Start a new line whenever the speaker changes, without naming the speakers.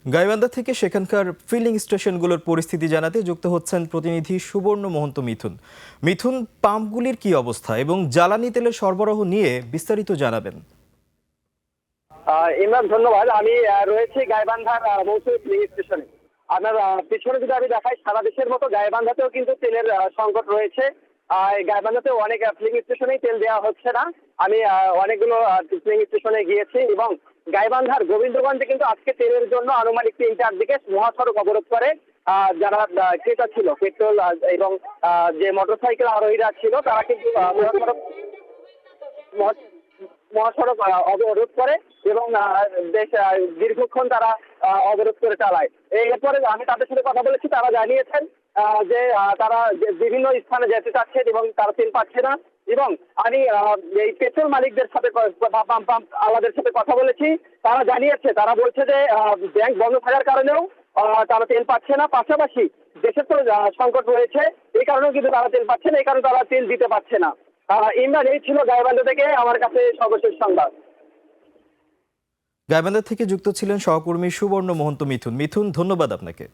গাইবান্ধা থেকে সেখানকার ফিলিং স্টেশনগুলোর পরিস্থিতি জানাতে যুক্ত হচ্ছেন প্রতিনিধি সুবর্ণ মহন্ত মিথুন। মিথুন, পাম্পগুলির কি অবস্থা এবং জ্বালানি তেলের সরবরাহ নিয়ে বিস্তারিত জানাবেন।
ইমরান, ধন্যবাদ। আমি রয়েছি গাইবান্ধার মৌসুমী ফিলিং স্টেশনে। আপনার পিছনে যদি আমি দেখাই, সারা দেশের মতো গাইবান্ধাতেও কিন্তু তেলের সংকট রয়েছে। গাইবান্ধাতেও অনেক ফিলিং স্টেশনেই তেল দেওয়া হচ্ছে না। আমি অনেকগুলো ফিলিং স্টেশনে গিয়েছি এবং গাইবান্ধার গোবিন্দগঞ্জে কিন্তু আজকে তেলের জন্য আনুমানিক ৩টার দিকে মহাসড়ক অবরোধ করে যারা ক্রেতা ছিল পেট্রোল এবং যে মোটরসাইকেল আরোহীরা ছিল, তারা কিন্তু মহাসড়ক অবরোধ করে এবং বেশ দীর্ঘক্ষণ তারা অবরোধ করে চালায়। এরপরে আমি তাদের সাথে কথা বলেছি, তারা জানিয়েছেন যে তারা বিভিন্ন স্থানে যেতে চাচ্ছেন এবং তারা তেল পাচ্ছে না। এবং আমি এই পেট্রোল মালিকদের সাথে পাম্প আলাদের সাথে কথা বলেছি, তারা জানিয়েছে, তারা বলছে যে ব্যাংক বন্ধ থাকার কারণেও তারা তেল পাচ্ছে না। পাশাপাশি দেশের তো সংকট রয়েছে, এই কারণেও কিন্তু তারা তেল পাচ্ছে না, এই কারণে তারা তেল দিতে পারছে না। ইমরান, এই ছিল গাইবান্ধা থেকে আমার কাছে সর্বশেষ সংবাদ।
গাইবান্ধা থেকে যুক্ত ছিলেন সহকর্মী সুবর্ণ মহন্ত মিথুন। মিথুন, ধন্যবাদ আপনাকে।